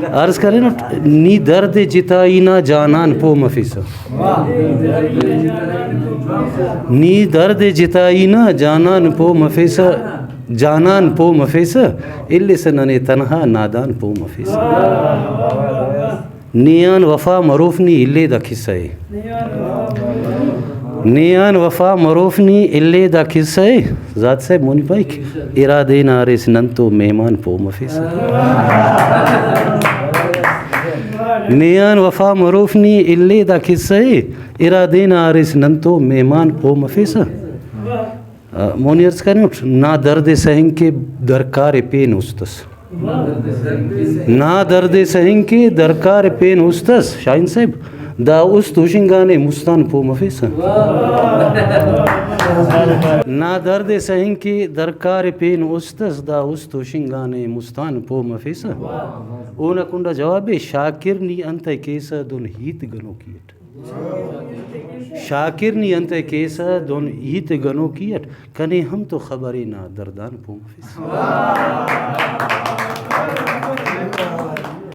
अर्ज करें ना, नी दर्द जिताई ना जानान पो मफिसा, नी दर्द जिताई ना जानान पो मफिसा, जानान पो मफिसा इल्ले सनने तनहा नादान पो मफिसा, नियान वफा मरूफनी इल्ले दा किस्से, नियान वफा मरूफनी इल्ले दा किस्से ज़ात से मुनि पाइक इरादे नारिस नंतो मेहमान पो मफिसा, नियान वफा मरूफनी इल्ले दा किस्से इरादे नारिस नंतो मेहमान पो मफिसा, मोनी अर्ज करें ना दर्द सहिंग के दरकार पेन उस्तस, ना दर्द सहिंग के दरकार पेन उस्तस शाहीन साहब दा उस तोशिंगाने मुस्तान पो मफिसा, ना दर्द सहिंग के दरकार पेन उस्तस दा उस तोशिंगाने मुस्तान पो मफिसा, ओना कुंडा जवाबे शाकिर नी अंत केसा दोन हीत गनो कीट, शाकिर नी अंत केसा दोन हीत गनो कीट कने हम तो खबरे ना दर्दान पो मफिसा।